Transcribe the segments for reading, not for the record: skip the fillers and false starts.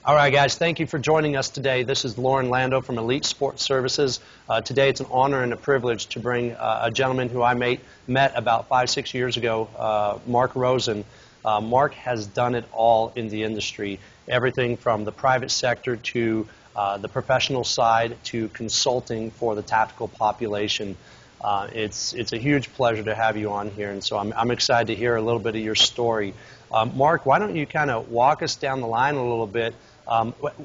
All right, guys, thank you for joining us today. This is Lauren Lando from Elite Sports Services. Today it's an honor and a privilege to bring a gentleman who I met about 5-6 years ago, Mark Roozen. Mark has done it all in the industry, everything from the private sector to the professional side to consulting for the tactical population. It's a huge pleasure to have you on here, and so I'm excited to hear a little bit of your story. Mark, why don't you kind of walk us down the line a little bit?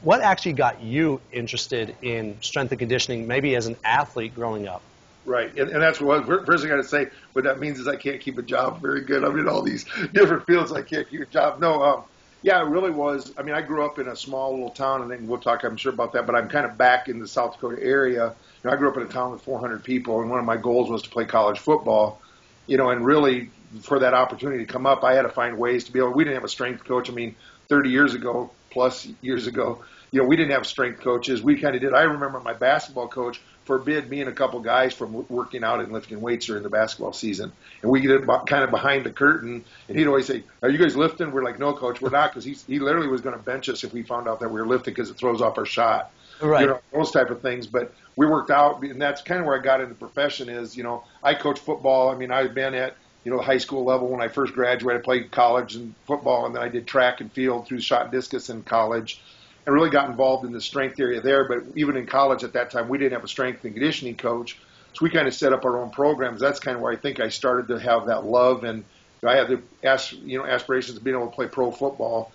What actually got you interested in strength and conditioning, maybe as an athlete growing up? Right, and that's what first thing I got to say. What that means is I can't keep a job very good. I'm in all these different fields. I can't keep a job. No, yeah, it really was. I mean, I grew up in a small little town, and then we'll talk, I'm sure, about that. But I'm kind of back in the South Dakota area. I grew up in a town with 400 people, and one of my goals was to play college football. And really for that opportunity to come up, I had to find ways to be able. We didn't have a strength coach. I mean, 30 years ago, plus years ago, we didn't have strength coaches. We kind of did. I remember my basketball coach forbid me and a couple guys from working out and lifting weights during the basketball season. And we get kind of behind the curtain, and he'd always say, "Are you guys lifting?" We're like, "No, coach, we're not," because he literally was going to bench us if we found out that we were lifting because it throws off our shot. Right. Those type of things. But we worked out, and that's kind of where I got into the profession is, I coach football. I mean, I've been at, the high school level when I first graduated. I played college and football, and then I did track and field through shot and discus in college. And really got involved in the strength area there. But even in college at that time, we didn't have a strength and conditioning coach. So we kind of set up our own programs. That's kind of where I think I started to have that love. And I had the aspirations of being able to play pro football.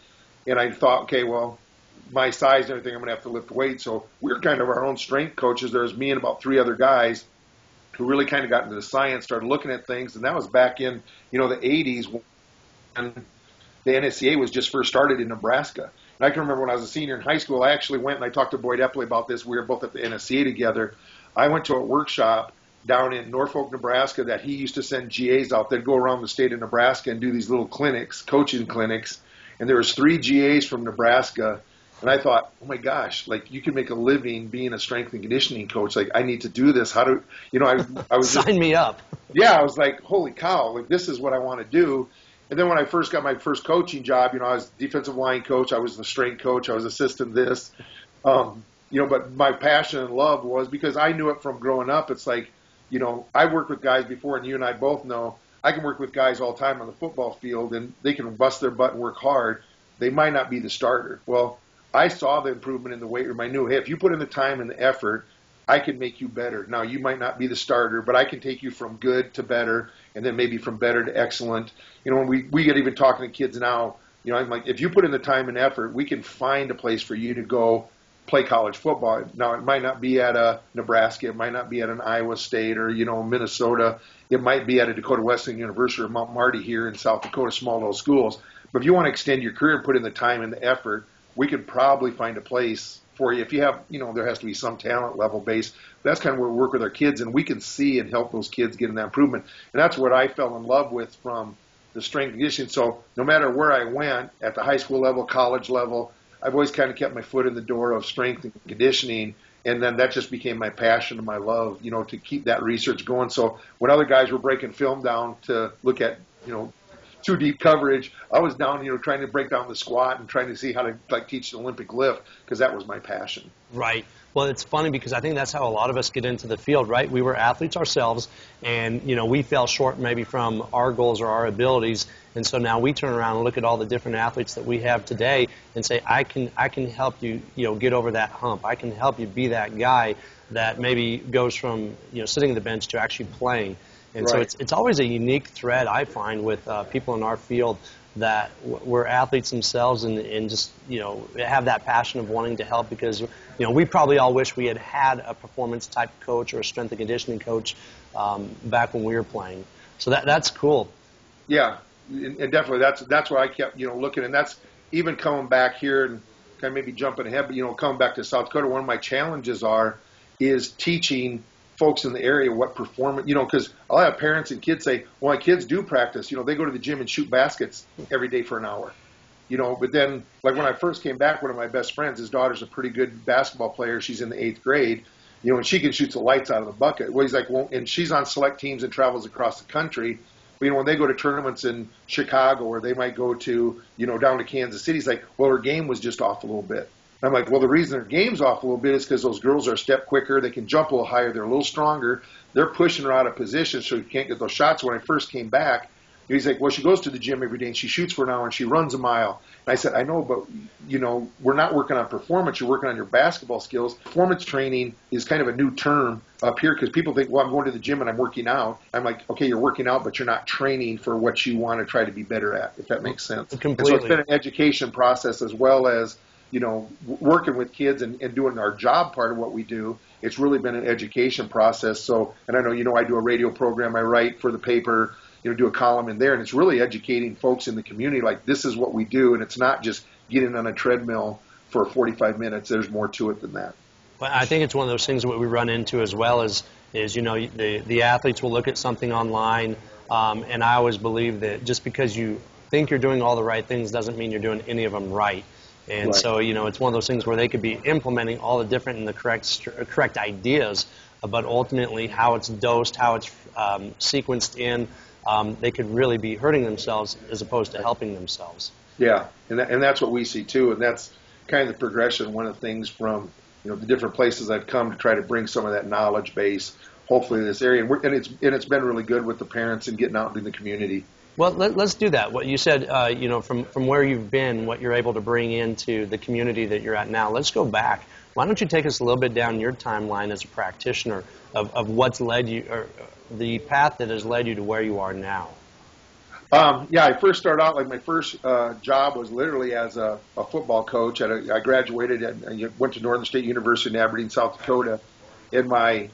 And I thought, okay, well, my size and everything, I'm going to have to lift weights. So we were kind of our own strength coaches. There was me and about 3 other guys who really kind of got into the science, started looking at things. And that was back in, the 80s when the NSCA was just first started in Nebraska. And I can remember when I was a senior in high school, I actually went and I talked to Boyd Epley about this. We were both at the NSCA together. I went to a workshop down in Norfolk, Nebraska, that he used to send GAs out. They'd go around the state of Nebraska and do these little clinics, coaching clinics. And there was 3 GAs from Nebraska. And I thought, oh my gosh, like you can make a living being a strength and conditioning coach. Like I need to do this. How do, I was Sign me up. Yeah, I was like, holy cow, like this is what I want to do. And then when I first got my first coaching job, I was defensive line coach, I was the strength coach, I was assistant this, but my passion and love was because I knew it from growing up. It's like, I worked with guys before, and you and I both know I can work with guys all the time on the football field, and they can bust their butt and work hard. They might not be the starter. Well, I saw the improvement in the weight room. I knew, hey, if you put in the time and the effort, I can make you better. Now, you might not be the starter, but I can take you from good to better, and then maybe from better to excellent. When we get even talking to kids now, I'm like, if you put in the time and effort, we can find a place for you to go play college football. Now, it might not be at a Nebraska. It might not be at an Iowa State or, Minnesota. It might be at a Dakota Wesleyan University or Mount Marty here in South Dakota, small little schools. But if you want to extend your career and put in the time and the effort, we could probably find a place for you. If you have, there has to be some talent level base. That's kind of where we work with our kids, and we can see and help those kids get in that improvement. And that's what I fell in love with from the strength and conditioning. So no matter where I went, at the high school level, college level, I've always kind of kept my foot in the door of strength and conditioning. And then that just became my passion and my love, to keep that research going. So when other guys were breaking film down to look at, too deep coverage, I was down, trying to break down the squat and trying to see how to teach an Olympic lift because that was my passion. Right. Well, it's funny because I think that's how a lot of us get into the field, right? We were athletes ourselves, and we fell short maybe from our goals or our abilities, and so now we turn around and look at all the different athletes that we have today and say, I can help you, get over that hump. I can help you be that guy that maybe goes from sitting on the bench to actually playing. And right. So it's always a unique thread, I find, with people in our field that we're athletes themselves and just, have that passion of wanting to help because, we probably all wish we had a performance-type coach or a strength and conditioning coach back when we were playing. So that's cool. Yeah, and definitely that's why I kept, looking. And that's even coming back here and kind of maybe jumping ahead, but, coming back to South Dakota, one of my challenges is teaching folks in the area what performance, because I'll have parents and kids say, well, my kids do practice, they go to the gym and shoot baskets every day for an hour, but then like when I first came back, one of my best friends, his daughter's a pretty good basketball player. She's in the 8th grade, and she can shoot the lights out of the bucket. Well, he's like, well, and she's on select teams and travels across the country. when they go to tournaments in Chicago, or they might go to, down to Kansas City, it's like, well, her game was just off a little bit. And I'm like, well, the reason their game's off a little bit is because those girls are a step quicker. They can jump a little higher. They're a little stronger. They're pushing her out of position, so you can't get those shots. When I first came back, he's like, well, she goes to the gym every day and she shoots for an hour and she runs a mile. And I said, I know, but, we're not working on performance. You're working on your basketball skills. Performance training is kind of a new term up here because people think, well, I'm going to the gym and I'm working out. I'm like, okay, you're working out, but you're not training for what you want to try to be better at, if that makes sense. Completely. And so it's been an education process as well as, working with kids and doing our job part of what we do. It's really been an education process. So, and I know, I do a radio program. I write for the paper, do a column in there, and it's really educating folks in the community, like, this is what we do, and it's not just getting on a treadmill for 45 minutes. There's more to it than that. Well, I think it's one of those things that we run into as well is the athletes will look at something online, and I always believe that just because you think you're doing all the right things doesn't mean you're doing any of them right. And right. So, it's one of those things where they could be implementing all the different and the correct ideas, but ultimately how it's dosed, how it's sequenced in, they could really be hurting themselves as opposed to helping themselves. Yeah, and that's what we see too, and that's kind of the progression. One of the things from the different places I've come to try to bring some of that knowledge base, hopefully, to this area, and it's been really good with the parents and getting out in the community. Well, let's do that. What you said, from where you've been, what you're able to bring into the community that you're at now. Let's go back. Why don't you take us a little bit down your timeline as a practitioner of what's led you, or the path that has led you to where you are now? I first started out, like, my first job was literally as a football coach. I graduated and went to Northern State University in Aberdeen, South Dakota, and my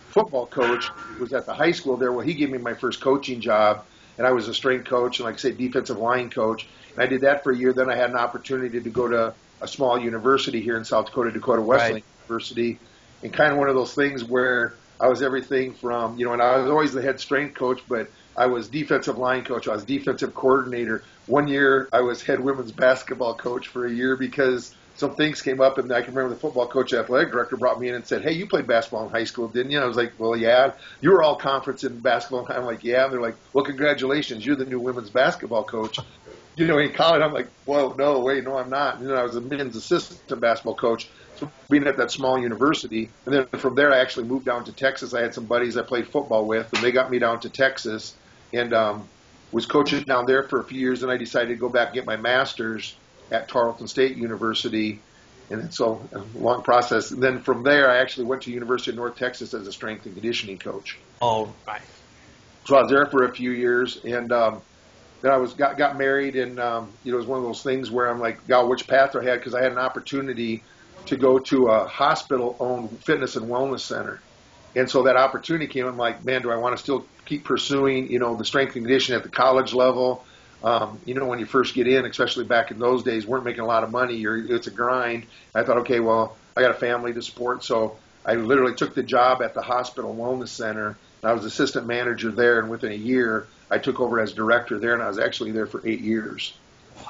football coach was at the high school there. Well, he gave me my first coaching job, and I was a strength coach and, like I say, defensive line coach. And I did that for a year. Then I had an opportunity to go to a small university here in South Dakota, Dakota Wesleyan University, and kind of one of those things where I was everything from, and I was always the head strength coach, but I was defensive line coach. I was defensive coordinator. One year I was head women's basketball coach for a year because some things came up, and I can remember the football coach, athletic director, brought me in and said, hey, you played basketball in high school, didn't you? And I was like, well, yeah. You were all conference in basketball. I'm like, yeah. And they're like, well, congratulations, you're the new women's basketball coach. In college, I'm like, well, no, I'm not. And then I was a men's assistant basketball coach, so being at that small university. And then from there, I actually moved down to Texas. I had some buddies I played football with, and they got me down to Texas, and was coaching down there for a few years. And I decided to go back and get my master's at Tarleton State University, and so a long process. And then from there, I actually went to University of North Texas as a strength and conditioning coach. Oh, right. So I was there for a few years, and then I got married, and it was one of those things where I'm like, God, which path do I had? Because I had an opportunity to go to a hospital-owned fitness and wellness center, and so that opportunity came. I'm like, man, do I want to still keep pursuing, the strength and conditioning at the college level? When you first get in, especially back in those days, weren't making a lot of money. It's a grind. I thought, okay, well, I got a family to support, so I literally took the job at the hospital wellness center. I was assistant manager there, and within a year, I took over as director there, and I was actually there for 8 years.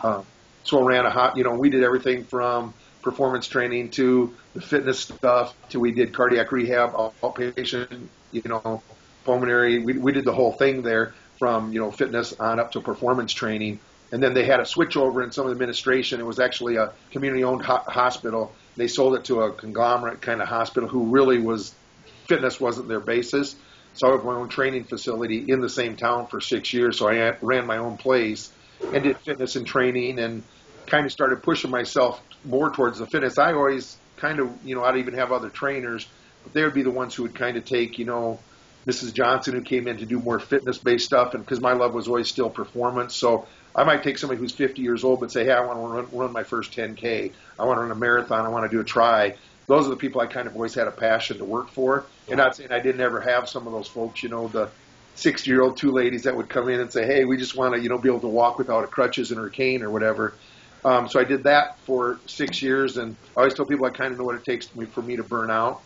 So I ran we did everything from performance training to the fitness stuff to we did cardiac rehab, outpatient, pulmonary. We did the whole thing there, from fitness on up to performance training. And then they had a switch over in some administration. It was actually a community-owned hospital. They sold it to a conglomerate kind of hospital who really fitness wasn't their basis. So I have my own training facility in the same town for 6 years. So I ran my own place and did fitness and training, and kind of started pushing myself more towards the fitness. I always kind of, I'd even have other trainers, but they would be the ones who would kind of take, Mrs. Johnson, who came in to do more fitness-based stuff, and because my love was always still performance. So I might take somebody who's 50 years old but say, hey, I want to run my first 10K. I want to run a marathon. I want to do a try. Those are the people I kind of always had a passion to work for. And not saying I didn't ever have some of those folks, the 60-year-old two ladies that would come in and say, hey, we just want to, be able to walk without a crutches and a cane or whatever. So I did that for 6 years, and I always tell people I kind of know what it takes for me to burn out.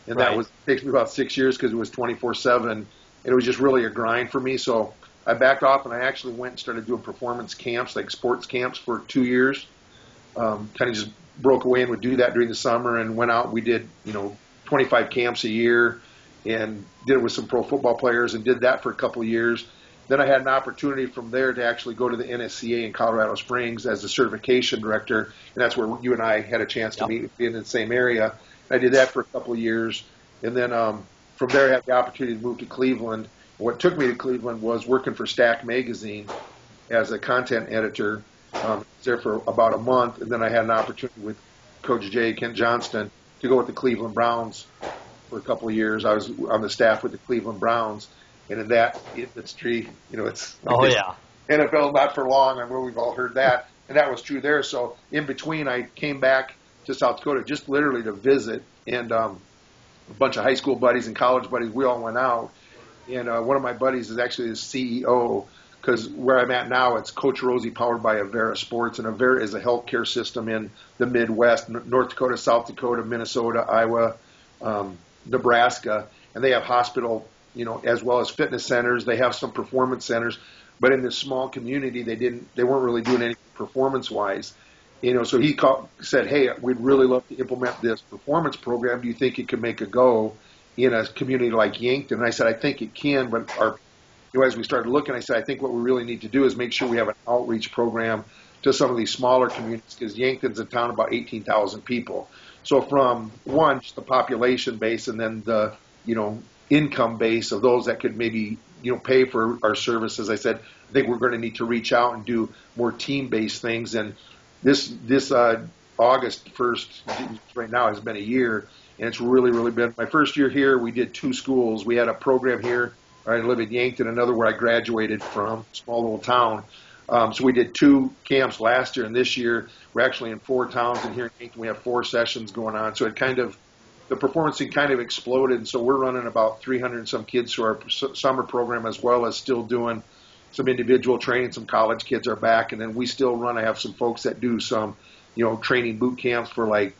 And that takes me about 6 years because it was 24/7, and it was just really a grind for me. So I backed off, and I actually went and started doing performance camps, like sports camps, for 2 years. Kind of just broke away and would do that during the summer, and went out. We did 25 camps a year, and did it with some pro football players, and did that for a couple of years. Then I had an opportunity from there to actually go to the NSCA in Colorado Springs as the certification director, and that's where you and I had a chance to meet in the same area. I did that for a couple of years, and then from there I had the opportunity to move to Cleveland. What took me to Cleveland was working for Stack Magazine as a content editor. I was there for about a month, and then I had an opportunity with Coach Jay, Kent Johnston, to go with the Cleveland Browns for a couple of years. I was on the staff with the Cleveland Browns. And in that industry, it's NFL not for long. I know we've all heard that, and that was true there. So in between, I came back to South Dakota just literally to visit, and a bunch of high school buddies and college buddies, we all went out. And one of my buddies is actually the CEO, because where I'm at now, it's Coach Rosie powered by Avera Sports, and Avera is a healthcare system in the Midwest, North Dakota, South Dakota, Minnesota, Iowa, Nebraska, and they have hospital, as well as fitness centers. They have some performance centers, but in this small community, they weren't really doing anything performance-wise. So he said, hey, we'd really love to implement this performance program. Do you think it could make a go in a community like Yankton? And I said, I think it can, but as we started looking, I said, I think what we really need to do is make sure we have an outreach program to some of these smaller communities, because Yankton's a town of about 18,000 people. So from one, just the population base, and then the, income base of those that could maybe, pay for our services, I said, I think we're going to need to reach out and do more team-based things. And this August 1st, right now, has been a year, and it's really, really been. My first year here, we did 2 schools. We had a program here. I live in Yankton, another where I graduated from, small little town. So we did 2 camps last year, and this year we're actually in 4 towns, and here in Yankton we have 4 sessions going on. So the performance kind of exploded, and so we're running about 300 and some kids through our summer program, as well as still doing some individual training. Some college kids are back, and then we still run. I have some folks that do some, training boot camps for like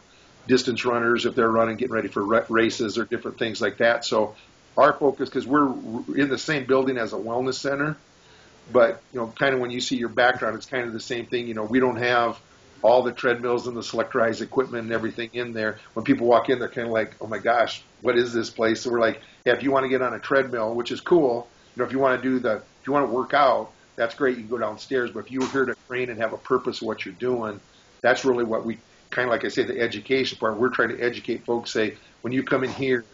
distance runners if they're running, getting ready for races or different things like that. So our focus, because we're in the same building as a wellness center, but, kind of when you see your background, it's kind of the same thing. We don't have all the treadmills and the selectorized equipment and everything in there. When people walk in, they're kind of like, oh my gosh, what is this place? So we're like, yeah, if you want to get on a treadmill, which is cool, if you want to work out, that's great. You can go downstairs. But if you're here to train and have a purpose of what you're doing, that's really what we kind of, like I say, the education part. We're trying to educate folks, say, when you come in here,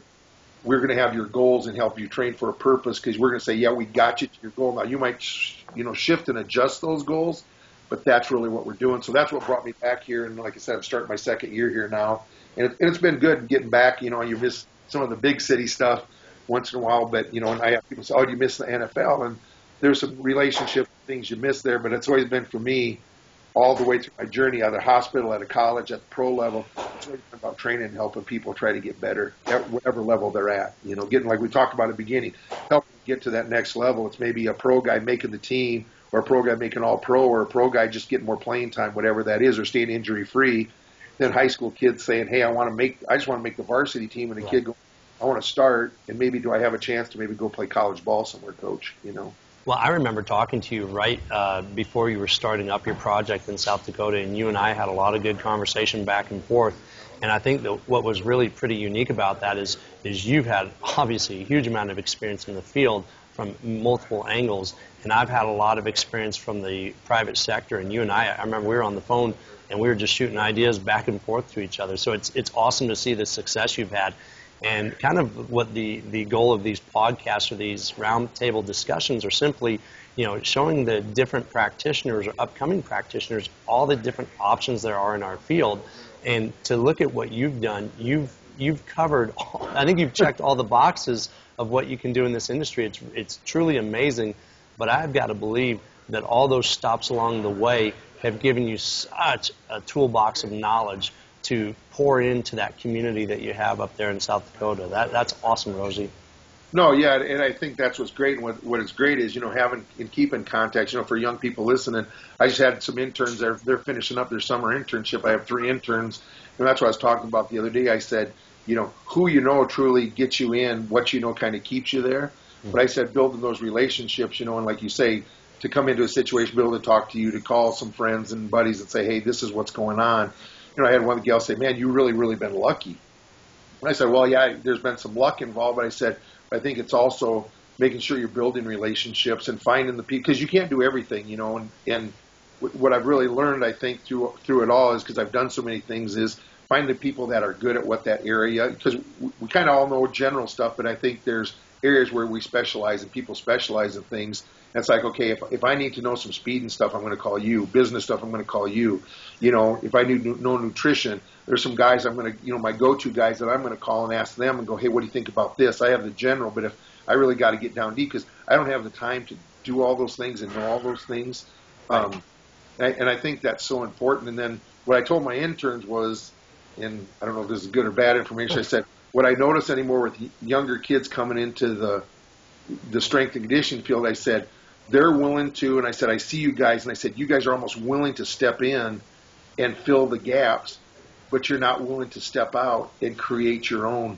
we're going to have your goals and help you train for a purpose, because we're going to say, yeah, we got you to your goal. Now, you might, shift and adjust those goals, but that's really what we're doing. So that's what brought me back here. And like I said, I'm starting my 2nd year here now. And it's been good getting back. You miss some of the big city stuff once in a while, but, and I have people say, oh, do you miss the NFL? And there's some relationship things you miss there, but it's always been for me, all the way through my journey, either hospital, at a college, at the pro level, it's always been about training and helping people try to get better at whatever level they're at. Getting, like we talked about at the beginning, helping get to that next level. It's maybe a pro guy making the team, or a pro guy making all pro, or a pro guy just getting more playing time, whatever that is, or staying injury free. Then high school kids saying, hey, I just want to make the varsity team, and a kid goes, I want to start, and maybe do I have a chance to maybe go play college ball somewhere, coach, Well, I remember talking to you right before you were starting up your project in South Dakota, and you and I had a lot of good conversation back and forth. And I think that what was really pretty unique about that is you've had obviously a huge amount of experience in the field from multiple angles, and I've had a lot of experience from the private sector. And you and I remember we were on the phone and we were just shooting ideas back and forth to each other. So it's awesome to see the success you've had. And kind of what the goal of these podcasts or these roundtable discussions are simply, showing the different practitioners or upcoming practitioners all the different options there are in our field. And to look at what you've done, you've covered, I think you've checked all the boxes of what you can do in this industry. It's truly amazing. But I've got to believe that all those stops along the way have given you such a toolbox of knowledge to pour into that community that you have up there in South Dakota. That's awesome, Rosie. No, yeah, and I think that's what's great. And what is great is, having and keeping contact. For young people listening, I just had some interns. They're finishing up their summer internship. I have 3 interns, and that's what I was talking about the other day. I said, who truly gets you in, what kind of keeps you there. Mm-hmm. But I said, building those relationships, and like you say, to come into a situation, be able to talk to you, to call some friends and buddies and say, hey, this is what's going on. I had one gal say, man, you really, really been lucky. And I said, well, yeah, there's been some luck involved, but I said, I think it's also making sure you're building relationships and finding the people, because you can't do everything, and what I've really learned, I think, through it all is, because I've done so many things, is find the people that are good at what that area, because we kind of all know general stuff, but I think there's areas where we specialize and people specialize in things. And it's like, okay, if I need to know some speed and stuff, I'm going to call you. Business stuff, I'm going to call you. If I need to know nutrition, there's some guys I'm going to, my go-to guys that I'm going to call and ask them and go, hey, what do you think about this? I have the general, but if I really got to get down deep, because I don't have the time to do all those things and know all those things. And I think that's so important. And then what I told my interns was, and I don't know if this is good or bad information, I said, what I notice anymore with younger kids coming into the strength and conditioning field, I said, they're willing to, and I said, I see you guys, and I said, you guys are almost willing to step in and fill the gaps, but you're not willing to step out and create your own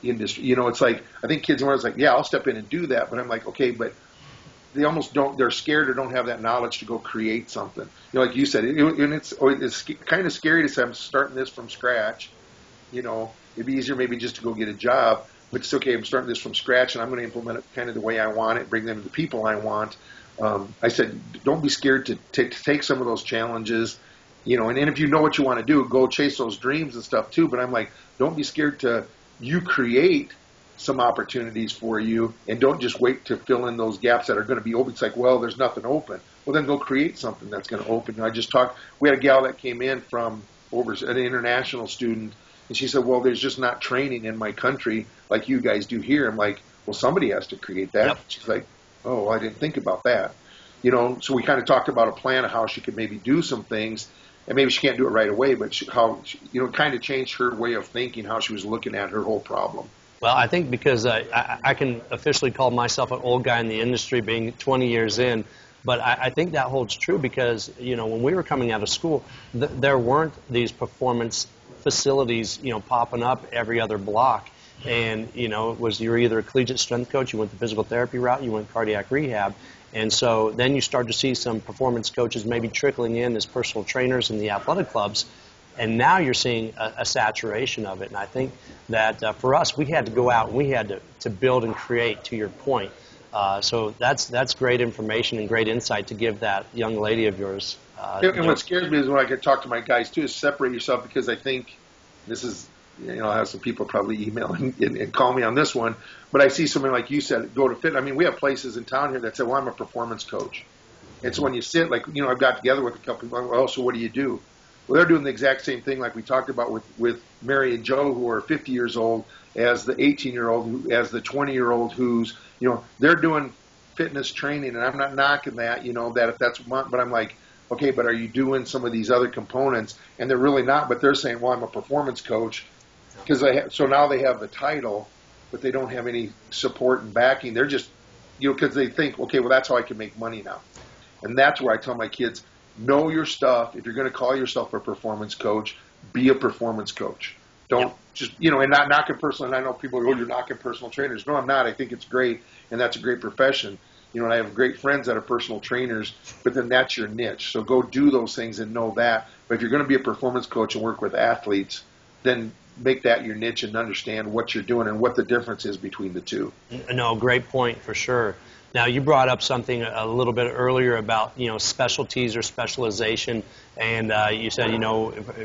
industry. It's like, I think kids are like, yeah, I'll step in and do that, but I'm like, okay, but they almost don't, they're scared or don't have that knowledge to go create something. Like you said, and it's kind of scary to say I'm starting this from scratch. It'd be easier maybe just to go get a job, but it's okay, I'm starting this from scratch and I'm going to implement it kind of the way I want it, bring them to the people I want. I said, don't be scared to take some of those challenges, and if you know what you want to do, go chase those dreams and stuff too. But I'm like, don't be scared to create some opportunities for you, and don't just wait to fill in those gaps that are going to be open. It's like, well, there's nothing open. Well, then go create something that's going to open. And I just talked, we had a gal that came in from an international student, and she said, well, there's just not training in my country like you guys do here. I'm like, well, somebody has to create that. Yep. She's like, oh, I didn't think about that. So we kind of talked about a plan of how she could maybe do some things, and maybe she can't do it right away, but kind of changed her way of thinking, how she was looking at her whole problem. Well, I think because I can officially call myself an old guy in the industry, being 20 years in, but I think that holds true because, when we were coming out of school, there weren't these performance facilities, popping up every other block. And, you're either a collegiate strength coach, you went the physical therapy route, you went cardiac rehab. And so then you start to see some performance coaches maybe trickling in as personal trainers in the athletic clubs. And now you're seeing a saturation of it. And I think that for us, we had to go out and we had to build and create, to your point. So that's great information and great insight to give that young lady of yours. And what scares me is when I can talk to my guys, too, is separate yourself, because I think this is, I have some people probably email and call me on this one, but I see someone like you said, go to fit. I mean, we have places in town here that say, well, I'm a performance coach. And so when you sit, like, I've got together with a couple people, well, so what do you do? Well, they're doing the exact same thing like we talked about with Mary and Joe, who are 50 years old, as the 18-year-old, as the 20-year-old who's, they're doing fitness training, and I'm not knocking that, that if that's one, but I'm like, okay, but are you doing some of these other components? And they're really not, but they're saying, well, I'm a performance coach, so now they have the title, but they don't have any support and backing. They're just, because they think, okay, well, that's how I can make money now. And that's where I tell my kids, know your stuff. If you're going to call yourself a performance coach, be a performance coach. Don't just, and not knocking personal. And I know people go, oh, you're knocking personal trainers. No, I'm not. I think it's great, and that's a great profession. And I have great friends that are personal trainers, but then that's your niche. So go do those things and know that. But if you're going to be a performance coach and work with athletes, then make that your niche and understand what you're doing and what the difference is between the two. No, great point for sure. Now, you brought up something a little bit earlier about, specialties or specialization, and you said,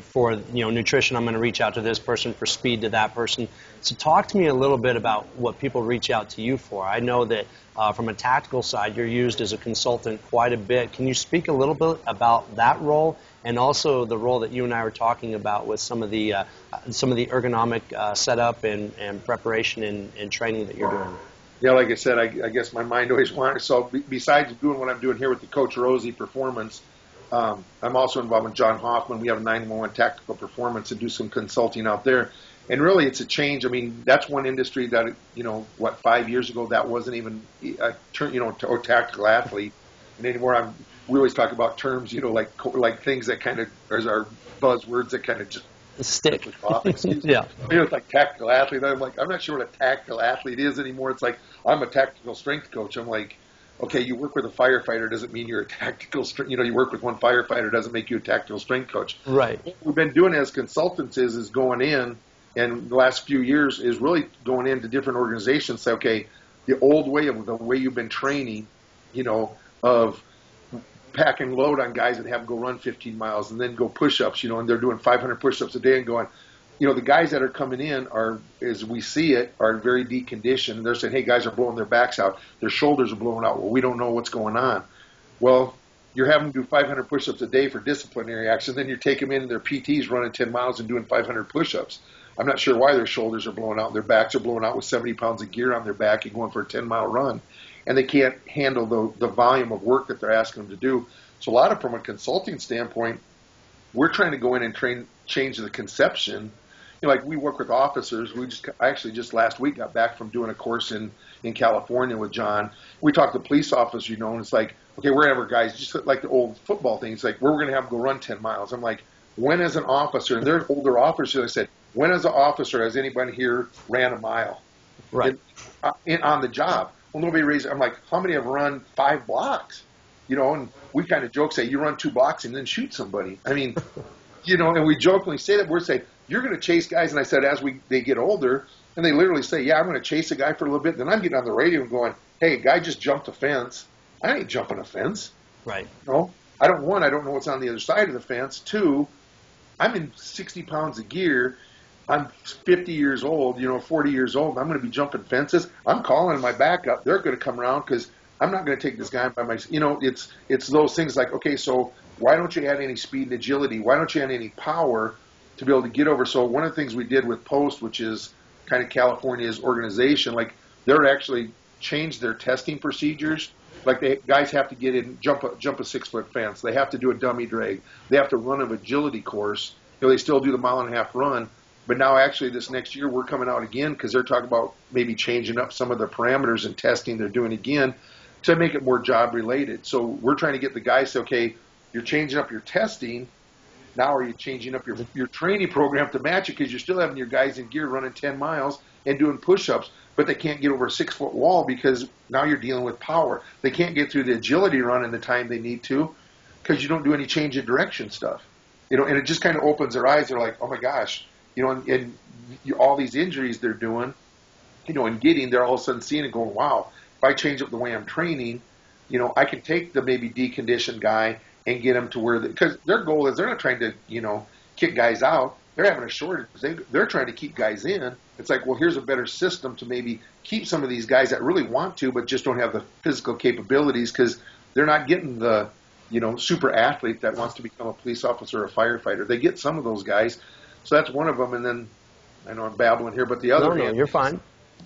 for, nutrition, I'm going to reach out to this person, for speed to that person. So talk to me a little bit about what people reach out to you for. I know that from a tactical side, you're used as a consultant quite a bit. Can you speak a little bit about that role and also the role that you and I were talking about with some of the ergonomic setup and preparation and training that you're doing? Yeah, like I said, I guess my mind always wanders. So besides doing what I'm doing here with the Coach Rosie Performance, I'm also involved with John Hoffman. We have a 911 Tactical Performance and do some consulting out there. And really, it's a change. I mean, that's one industry that, 5 years ago, that wasn't even a term, or tactical athlete. And anymore, we always talk about terms, like things that kind of are buzzwords that kind of just stick. Yeah. It's like tactical athlete. I'm like, I'm not sure what a tactical athlete is anymore. It's like, I'm a tactical strength coach. I'm like, okay, you work with a firefighter doesn't mean you're a tactical strength. You work with one firefighter doesn't make you a tactical strength coach. Right. What we've been doing as consultants is going in, and the last few years is really going into different organizations. Say, okay, the old way of the way you've been training, of pack and load on guys that have them go run 15 miles and then go push-ups, and they're doing 500 push-ups a day and going, the guys that are coming in are, as we see it, are very deconditioned. And they're saying, hey, guys are blowing their backs out. Their shoulders are blowing out. Well, we don't know what's going on. Well, you're having them do 500 push-ups a day for disciplinary action. Then you take them in and their PTs running 10 miles and doing 500 push-ups. I'm not sure why their shoulders are blowing out. Their backs are blowing out with 70 pounds of gear on their back and going for a 10-mile run. And they can't handle the volume of work that they're asking them to do. So a lot of, from a consulting standpoint, we're trying to go in and change the conception. Like we work with officers. I actually just last week got back from doing a course in California with John. We talked to police officers, and it's like, okay, we're going to have our guys, just like the old football thing. It's like, we're going to have them go run 10 miles. I'm like, when as an officer, and they're older officers, I said, when as an officer has anybody here ran a mile? Right. On the job? Well, nobody raised it. I'm like, how many have run 5 blocks? And we kind of joke, say, you run 2 blocks and then shoot somebody. I mean, and we jokingly say that. We're saying, you're going to chase guys. And I said, as they get older, and they literally say, yeah, I'm going to chase a guy for a little bit. Then I'm getting on the radio and going, hey, a guy just jumped a fence. I ain't jumping a fence. Right. I don't know what's on the other side of the fence. 2, I'm in 60 pounds of gear. I'm 50 years old, 40 years old. I'm going to be jumping fences. I'm calling my backup. They're going to come around because I'm not going to take this guy by myself. It's those things like, okay, so why don't you add any speed and agility? Why don't you add any power to be able to get over? So one of the things we did with Post, which is kind of California's organization, like they're actually changed their testing procedures. Like guys have to get in, jump a 6-foot fence. They have to do a dummy drag. They have to run an agility course. They still do the 1.5-mile run. But now actually this next year we're coming out again because they're talking about maybe changing up some of the parameters and testing they're doing again to make it more job related. So we're trying to get the guys to say, okay, you're changing up your testing. Now are you changing up your training program to match it because you're still having your guys in gear running 10 miles and doing push-ups, but they can't get over a 6-foot wall because now you're dealing with power. They can't get through the agility run in the time they need to because you don't do any change of direction stuff. And it just kind of opens their eyes. They're like, oh my gosh. And all these injuries they're doing, and getting, they're all of a sudden seeing it going, wow, if I change up the way I'm training, I can take the maybe deconditioned guy and get them to where, because their goal is they're not trying to, kick guys out. They're having a shortage. They're trying to keep guys in. It's like, well, here's a better system to maybe keep some of these guys that really want to, but just don't have the physical capabilities because they're not getting the, super athlete that wants to become a police officer or a firefighter. They get some of those guys. So that's one of them, and then I know I'm babbling here, but the other No, you're fine.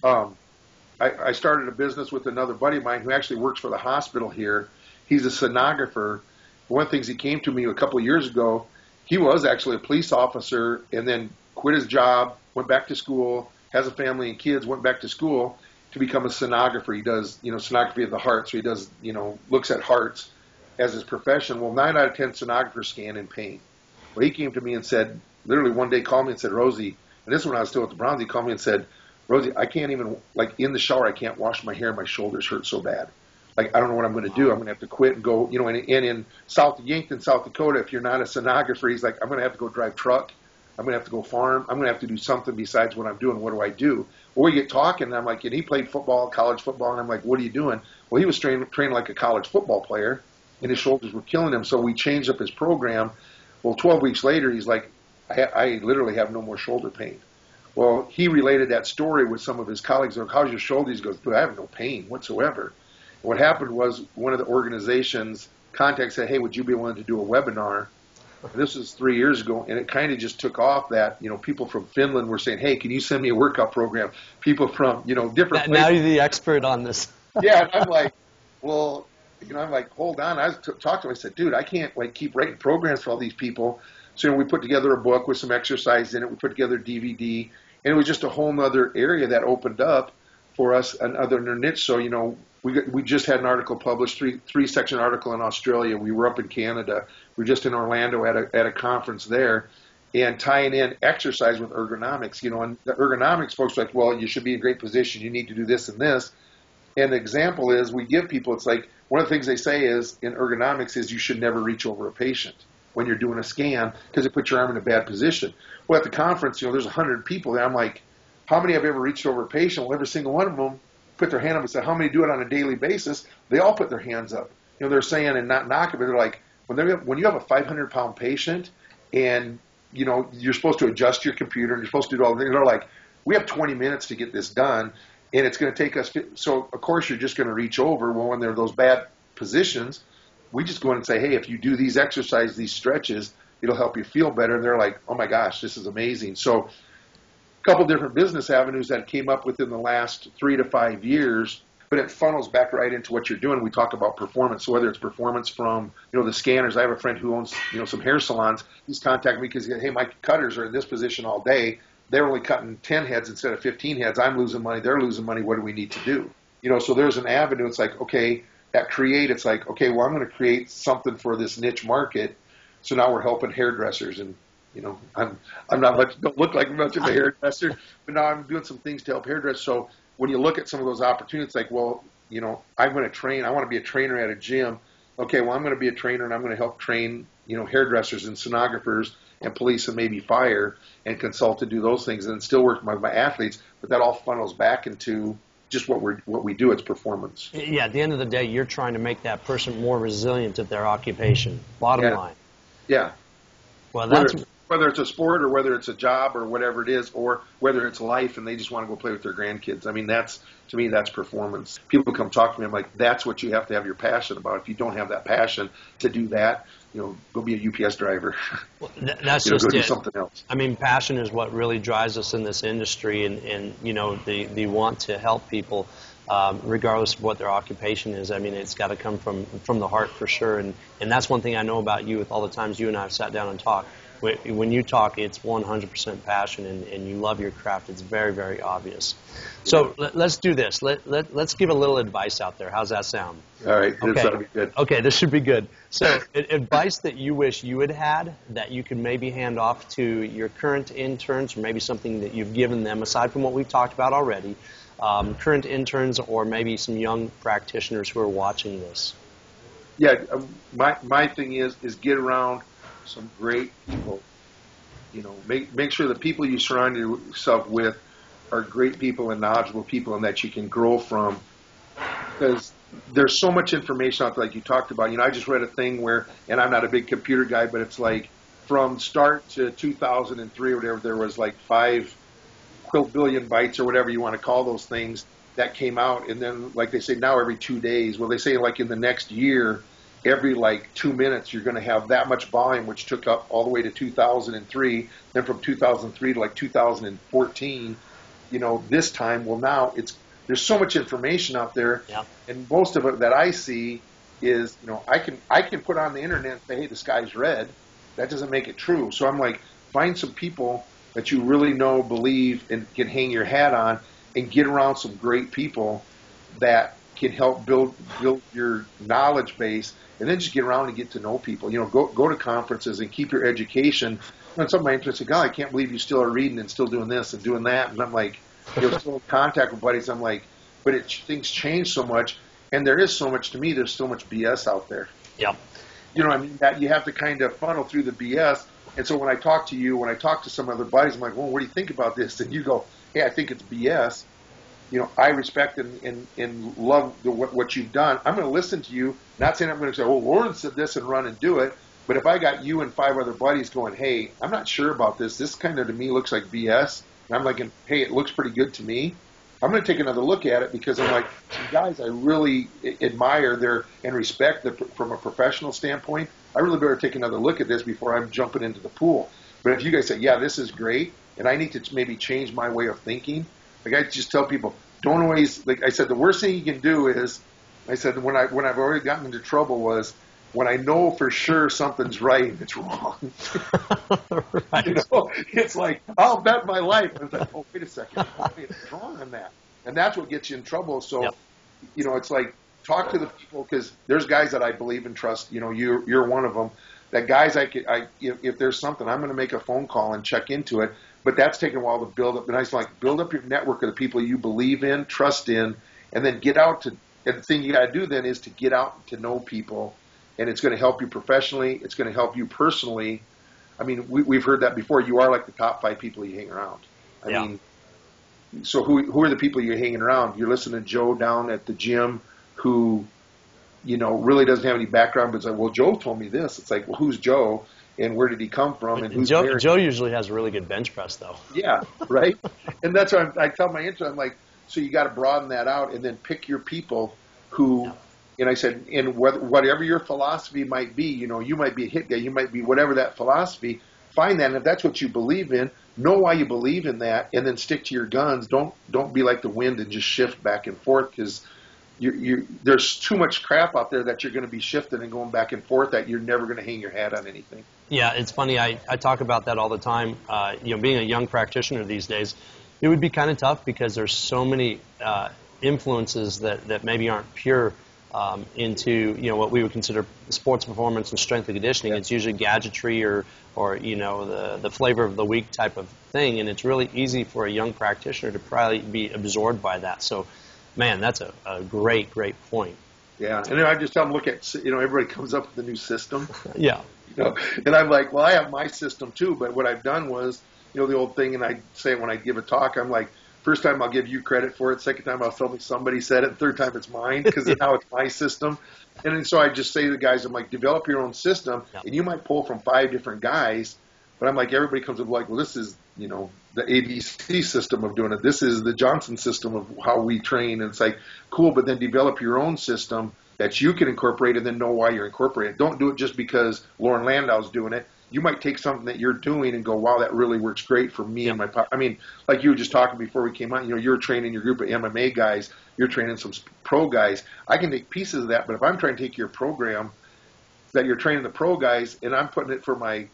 I started a business with another buddy of mine who actually works for the hospital here. He's a sonographer. One of the things he came to me a couple of years ago, he was actually a police officer and then quit his job, went back to school, has a family and kids, went back to school to become a sonographer. He does, sonography of the heart, so he does, looks at hearts as his profession. Well, 9 out of 10 sonographers scan in pain. Well, he came to me and said, literally one day called me and said, Rosie, and this is when I was still with the Browns, he called me and said, Rosie, I can't even, in the shower, I can't wash my hair. My shoulders hurt so bad. I don't know what I'm going to do. I'm going to have to quit and go, and in Yankton, South Dakota, if you're not a sonographer, he's like, I'm going to have to go drive truck. I'm going to have to go farm. I'm going to have to do something besides what I'm doing. What do I do? Well, we get talking, and I'm like, and he played football, college football, and I'm like, what are you doing? Well, he was trained like a college football player, and his shoulders were killing him, so we changed up his program. Well, 12 weeks later, he's like, I literally have no more shoulder pain. Well, he related that story with some of his colleagues. They're like, how's your shoulder? He goes, dude, I have no pain whatsoever. And what happened was one of the organizations contacted said, hey, would you be willing to do a webinar? And this was 3 years ago, and it kind of just took off that, people from Finland were saying, hey, can you send me a workout program? People from, different places. Now you're the expert on this. Yeah, and I'm like, well, I'm like, hold on. I talked to him. I said, dude, I can't keep writing programs for all these people. So we put together a book with some exercise in it. We put together a DVD, and it was just a whole other area that opened up for us, another niche. So we just had an article published, three-section article in Australia. We were up in Canada. We were just in Orlando at a conference there, and tying in exercise with ergonomics. And the ergonomics folks are like, well, you should be in great position. You need to do this and this. And the example is we give people. It's like one of the things they say is in ergonomics is you should never reach over a patient when you're doing a scan because it puts your arm in a bad position. Well, at the conference, there's 100 people there. I'm like, how many have ever reached over a patient? Well, every single one of them put their hand up and said, how many do it on a daily basis? They all put their hands up. They're saying, and not knocking, but they're like, when you have a 500-pound patient and, you're supposed to adjust your computer and you're supposed to do all the things, they're like, we have 20 minutes to get this done, and it's going to take us. So, of course, you're just going to reach over. Well, when there are those bad positions, we just go in and say, hey, if you do these exercises, these stretches, it'll help you feel better. And they're like, oh, my gosh, this is amazing. So a couple different business avenues that came up within the last 3 to 5 years, but it funnels back right into what you're doing. We talk about performance. So whether it's performance from, the scanners. I have a friend who owns, some hair salons. He's contacted me because, hey, my cutters are in this position all day. They're only cutting 10 heads instead of 15 heads. I'm losing money. They're losing money. What do we need to do? So there's an avenue. It's like, okay, it's like, okay, well, I'm going to create something for this niche market. So now we're helping hairdressers, and I'm not much, don't look like much of a hairdresser, but now I'm doing some things to help hairdressers. So when you look at some of those opportunities, it's like, well, I'm going to train. I want to be a trainer at a gym. Okay, well, I'm going to be a trainer, and I'm going to help train, hairdressers and sonographers and police and maybe fire and consult to do those things, and then still work with my athletes. But that all funnels back into just what we do. It's performance. Yeah, at the end of the day, you're trying to make that person more resilient at their occupation. Bottom line. Yeah. Well, whether it's a sport or whether it's a job or whatever it is, or whether it's life and they just want to go play with their grandkids. I mean, to me, that's performance. People come talk to me. I'm like, that's what you have to have your passion about. If you don't have that passion to do that, go be a UPS driver. Well, that's just go do it. Something else. I mean, passion is what really drives us in this industry, and the want to help people, regardless of what their occupation is. I mean, it's got to come from the heart for sure, and that's one thing I know about you with all the times you and I have sat down and talked. When you talk, it's 100% passion, and you love your craft. It's very, very obvious. So let's do this. Let's give a little advice out there. How's that sound? All right. Okay. That'll be good. Okay, this should be good. So advice that you wish you had that you could maybe hand off to your current interns, or maybe something that you've given them, aside from what we've talked about already, current interns or maybe some young practitioners who are watching this. Yeah, my thing is get around some great people. Make sure the people you surround yourself with are great people and knowledgeable people, and that you can grow from. Because there's so much information out there, like you talked about. I just read a thing where, and I'm not a big computer guy, but it's like from start to 2003 or whatever, there was like 5 billion bytes or whatever you want to call those things that came out, and then like they say now every 2 days. Well, they say like in the next year, every like 2 minutes, you're going to have that much volume, which took up all the way to 2003. Then from 2003 to like 2014, this time, well, now there's so much information out there, and most of it that I see is, I can put on the internet and say, hey, the sky's red. That doesn't make it true. So I'm like, find some people that you really know, believe, and can hang your hat on, and get around some great people that can help build your knowledge base, and then just get around and get to know people. Go to conferences and keep your education. And some of my interests say, God, I can't believe you still are reading and still doing this and doing that. And I'm like, still in contact with buddies. I'm like, but things change so much, and there is so much to me. There's so much BS out there. Yeah. You know what I mean? That you have to kind of funnel through the BS. And so when I talk to you, when I talk to some other buddies, I'm like, well, what do you think about this? And you go, hey, I think it's BS. I respect and love what you've done. I'm going to listen to you, not saying I'm going to say, well, Lauren said this and run and do it. But if I got you and 5 other buddies going, hey, I'm not sure about this. This kind of to me looks like BS. And I'm like, hey, it looks pretty good to me. I'm going to take another look at it, because I'm like, some guys I really admire and respect from a professional standpoint. I really better take another look at this before I'm jumping into the pool. But if you guys say, yeah, this is great, and I need to maybe change my way of thinking, like I just tell people, don't always, like I said, the worst thing you can do is, I said, when I've already gotten into trouble was when I know for sure something's right and it's wrong. Right. It's like, I'll bet my life. And it's like, oh, wait a second, it's wrong on that. And that's what gets you in trouble. So, it's like, talk to the people, because there's guys that I believe and trust. You're one of them. That guys, if there's something, I'm going to make a phone call and check into it. But that's taking a while to build up. And I was like, build up your network of the people you believe in, trust in, and then get out to. And the thing you got to do then is to get out to know people, and it's going to help you professionally. It's going to help you personally. I mean, we've heard that before. You are like the top 5 people you hang around. I mean, so who are the people you're hanging around? You're listening to Joe down at the gym who, really doesn't have any background, but it's like, well, Joe told me this. It's like, well, who's Joe and where did he come from and who's married? Joe usually has a really good bench press, though. Yeah, right? And that's why I tell my intro, I'm like, so you got to broaden that out and then pick your people who, and I said, and whatever your philosophy might be, you might be a hit guy, you might be whatever that philosophy, find that. And if that's what you believe in, know why you believe in that, and then stick to your guns. Don't be like the wind and just shift back and forth, because there's too much crap out there that you're going to be shifting and going back and forth that you're never going to hang your hat on anything. Yeah, it's funny. I talk about that all the time. Being a young practitioner these days, it would be kind of tough because there's so many influences that maybe aren't pure into what we would consider sports performance and strength and conditioning. Yeah. It's usually gadgetry or the flavor of the week type of thing, and it's really easy for a young practitioner to probably be absorbed by that. So, man, that's a great point. Yeah, and then I just tell them, look at, everybody comes up with a new system. Yeah. And I'm like, well, I have my system too, but what I've done was, the old thing, and I say it when I give a talk, I'm like, first time I'll give you credit for it, second time I'll tell me somebody said it, third time it's mine, because now it's my system. And then so I just say to the guys, I'm like, develop your own system, and you might pull from 5 different guys, but I'm like, everybody comes up like, well, this is, the ABC system of doing it. This is the Johnson system of how we train. And it's like, cool, but then develop your own system that you can incorporate and then know why you're incorporating it. Don't do it just because Lauren Landau's doing it. You might take something that you're doing and go, wow, that really works great for me and my I mean, like you were just talking before we came on, you're training your group of MMA guys, you're training some pro guys. I can take pieces of that, but if I'm trying to take your program that you're training the pro guys and I'm putting it for my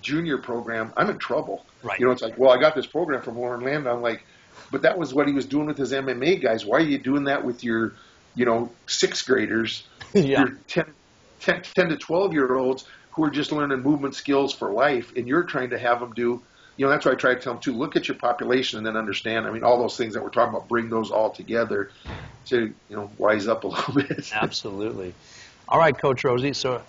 junior program, I'm in trouble. Right. It's like, well, I got this program from Lauren Landau. I'm like, but that was what he was doing with his MMA guys. Why are you doing that with your, 6th graders, your 10 to 12-year-olds who are just learning movement skills for life, and you're trying to have them do, that's why I try to tell them, too, look at your population and then understand. I mean, all those things that we're talking about, bring those all together to, wise up a little bit. Absolutely. All right, Coach Rosie, so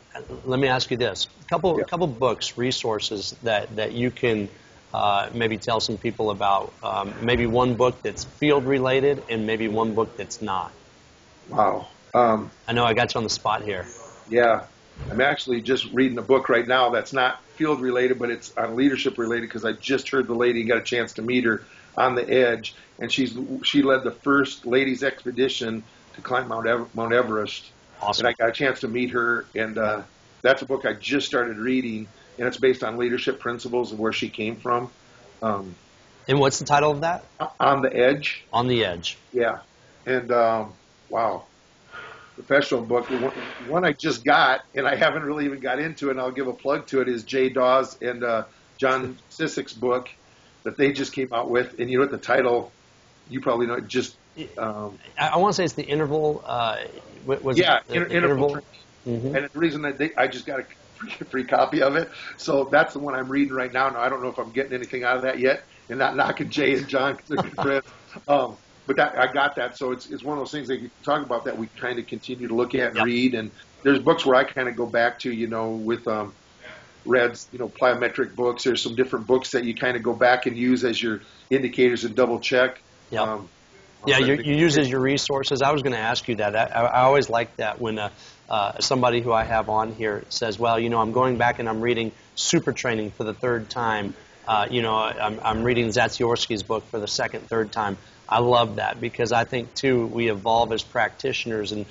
let me ask you this. A couple books, resources that you can maybe tell some people about. Maybe one book that's field-related and maybe one book that's not. Wow. I know I got you on the spot here. Yeah. I'm actually just reading a book right now that's not field-related, but it's on leadership-related, because I just heard the lady and got a chance to meet her on the Edge, and she led the first ladies' expedition to climb Mount Everest. Awesome. And I got a chance to meet her, and that's a book I just started reading, and it's based on leadership principles and where she came from. And what's the title of that? On the Edge. On the Edge. Yeah. And, wow. Professional book. One I just got, and I haven't really even got into it, and I'll give a plug to it, is Jay Dawes and John Sissek's book that they just came out with. And the title, you probably know it, just... I want to say it's the interval... interval. Mm-hmm. And the reason that I just got a free copy of it, so that's the one I'm reading right now. Now, I don't know if I'm getting anything out of that yet, and not knocking Jay and John because they're good friends. But I got that, so it's one of those things that you talk about that we kind of continue to look at and read. And there's books where I kind of go back to, with Red's, plyometric books. There's some different books that you kind of go back and use as your indicators and double check. Yeah. You use as your resources. I was going to ask you that. I always like that when somebody who I have on here says, well, I'm going back and I'm reading Super Training for the 3rd time. I'm reading Zatsiorsky's book for the 2nd, 3rd time. I love that because I think, too, we evolve as practitioners, and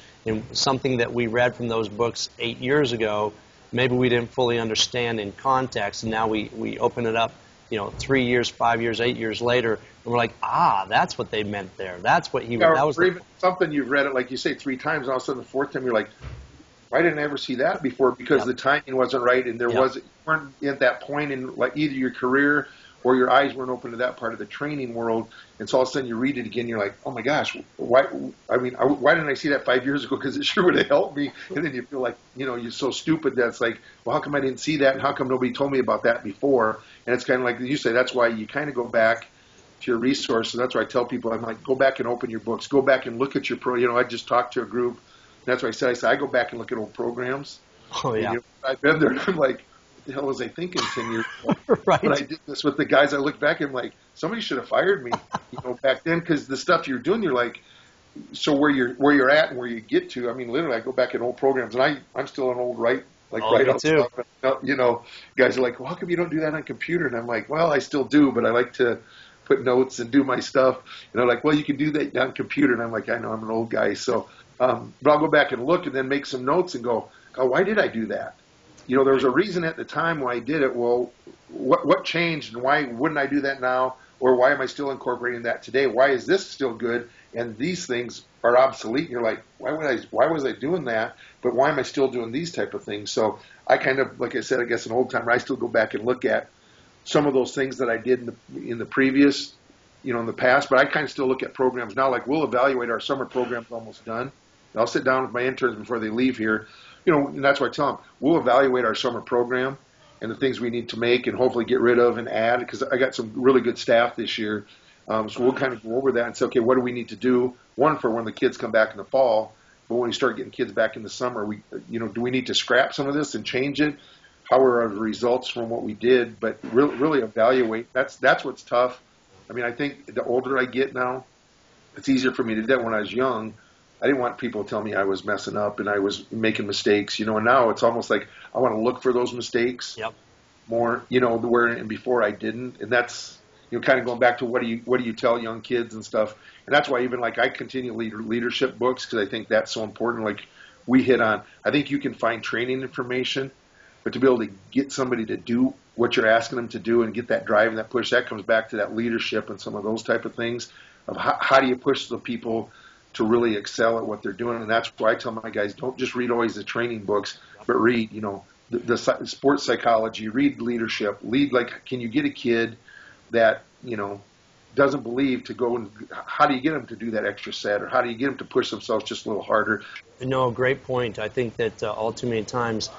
something that we read from those books 8 years ago, maybe we didn't fully understand in context, and now we open it up, 3 years, 5 years, 8 years later, and we're like, that's what they meant there. That's what he was. That was even something you've read it, like you say, 3 times, and all of a sudden the 4th time you're like, why didn't I ever see that before? Because the timing wasn't right, and you weren't at that point in like either your career or your eyes weren't open to that part of the training world, and so all of a sudden you read it again, you're like, oh my gosh, why didn't I see that 5 years ago? Because it sure would have helped me. And then you feel like, you're so stupid that's like, well, how come I didn't see that, and how come nobody told me about that before? And it's kind of like you say, that's why you kind of go back to your resources. That's why I tell people, I'm like, go back and open your books, go back and look at your I just talked to a group, and that's why I said, I go back and look at old programs. Oh, yeah. And, I've been there, and I'm like, the hell was I thinking 10 years ago? Right. When I did this with the guys, I look back and I'm like, somebody should have fired me, back then, because the stuff you're doing, you're like, so where you're at and where you get to. I mean, literally, I go back in old programs, and I'm still an old write out too. stuff. Guys are like, well, how come you don't do that on computer? And I'm like, well, I still do, but I like to put notes and do my stuff. And they're like, well, you can do that on computer. And I'm like, I know, I'm an old guy. So, but I'll go back and look and then make some notes and go, oh, why did I do that? There was a reason at the time why I did it. Well, what changed, and why wouldn't I do that now? Or why am I still incorporating that today? Why is this still good? And these things are obsolete. And you're like, why was I doing that? But why am I still doing these type of things? So I kind of, like I said, I guess an old timer, I still go back and look at some of those things that I did in the previous, in the past, but I kind of still look at programs now. Like, we'll evaluate our summer program's almost done. And I'll sit down with my interns before they leave here, and that's why I tell them, we'll evaluate our summer program and the things we need to make and hopefully get rid of and add, because I got some really good staff this year. So we'll kind of go over that and say, okay, what do we need to do? One, for when the kids come back in the fall, but when we start getting kids back in the summer, do we need to scrap some of this and change it? How are the results from what we did? But really evaluate. That's what's tough. I mean, I think the older I get now, it's easier for me to do that. When I was young, I didn't want people to tell me I was messing up and I was making mistakes, and now it's almost like I want to look for those mistakes more, and before I didn't. And that's, kind of going back to what do you tell young kids and stuff. And that's why even like I continue to lead leadership books, because I think that's so important. Like we hit on, I think you can find training information, but to be able to get somebody to do what you're asking them to do and get that drive and that push, that comes back to that leadership and some of those type of things of how do you push the people to really excel at what they're doing. And that's why I tell my guys, don't just read always the training books, but read, the sports psychology, read leadership, can you get a kid that, doesn't believe to go, and how do you get them to do that extra set, or how do you get them to push themselves just a little harder? No, great point. I think that all too many times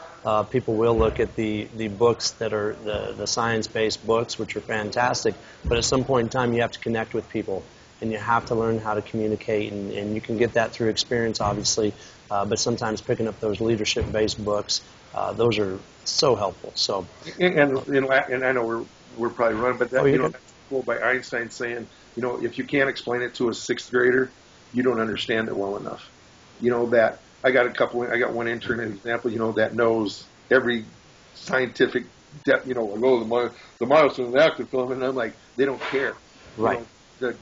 people will look at the books that are the science-based books, which are fantastic, but at some point in time you have to connect with people, and you have to learn how to communicate, and you can get that through experience, obviously, but sometimes picking up those leadership-based books, those are so helpful. So, and I know we're probably running, but that, that's quote by Einstein saying, if you can't explain it to a sixth grader, you don't understand it well enough. That I got one intern, an example, that knows every scientific depth, the milestones of the active film, and I'm like, they don't care. Right. The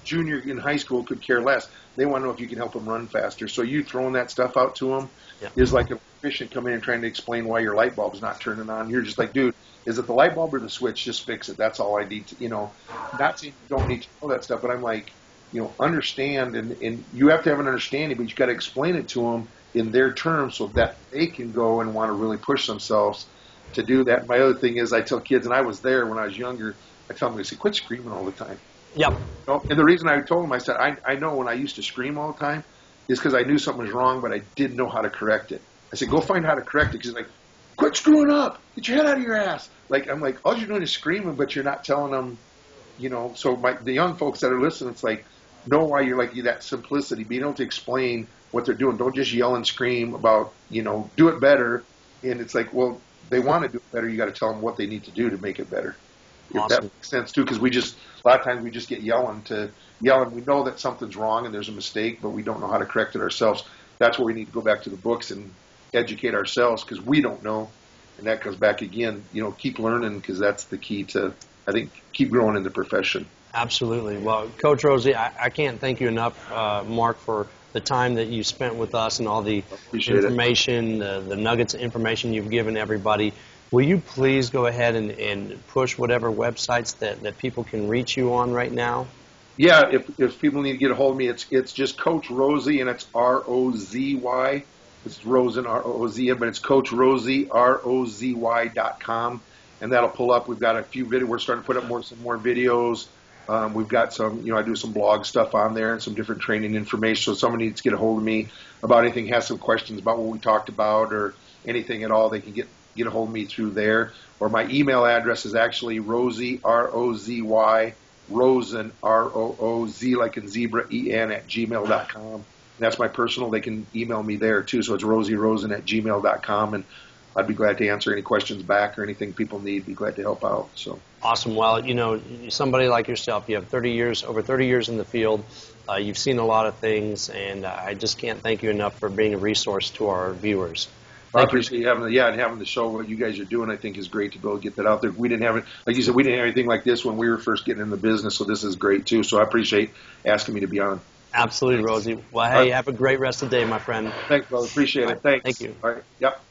junior in high school could care less. They want to know if you can help them run faster. So you throwing that stuff out to them is like an electrician coming in and trying to explain why your light bulb's not turning on. You're just like, dude, is it the light bulb or the switch? Just fix it. That's all I need to, not saying you don't need to know that stuff, but I'm like, understand, and you have to have an understanding, but you got to explain it to them in their terms so that they can go and want to really push themselves to do that. My other thing is I tell kids, and I was there when I was younger, I tell them, I say, quit screaming all the time. Yep. And the reason I told them, I said, I know when I used to scream all the time is because I knew something was wrong, but I didn't know how to correct it. I said, go find how to correct it, because like, quit screwing up. Get your head out of your ass. I'm like, all you're doing is screaming, but you're not telling them, So the young folks that are listening, it's like, know why you're like that simplicity, being able to explain what they're doing. Don't just yell and scream about, do it better. And it's like, well, they want to do it better. You got to tell them what they need to do to make it better. If that makes sense too, because a lot of times we just get yelling. We know that something's wrong and there's a mistake, but we don't know how to correct it ourselves. That's where we need to go back to the books and educate ourselves, because we don't know. And that comes back again, keep learning, because that's the key to, I think, keep growing in the profession. Absolutely. Well, Coach Rosie, I can't thank you enough, Mark, for the time that you spent with us and all the information, the nuggets of information you've given everybody. Will you please go ahead and push whatever websites that people can reach you on right now? Yeah, if people need to get a hold of me, it's just Coach Rosie, and it's R-O-Z-Y. It's Roozen, R-O-Z, but it's Coach Rosie, ROZY.com, and that'll pull up. We've got a few videos. We're starting to put up some more videos. We've got some, I do some blog stuff on there and some different training information. So if someone needs to get a hold of me about anything, has some questions about what we talked about or anything at all, they can get a hold of me through there. Or my email address is actually Rosie, R-O-Z-Y, Roozen, R-O-O-Z, like in zebra, E-N, @gmail.com. And that's my personal. They can email me there too. So it's rosieroozen @gmail.com. And I'd be glad to answer any questions back or anything people need. Be glad to help out. So awesome. Well, somebody like yourself, you have over 30 years in the field. You've seen a lot of things, and I just can't thank you enough for being a resource to our viewers. I appreciate you having the show. What you guys are doing, I think, is great to be able to get that out there. We didn't have it, like you said, we didn't have anything like this when we were first getting in the business, so this is great too. So I appreciate asking me to be on. Absolutely, Rosie. Well, hey, have a great rest of the day, my friend. Thanks, brother. Appreciate it. Thanks. Thank you. All right. Yep.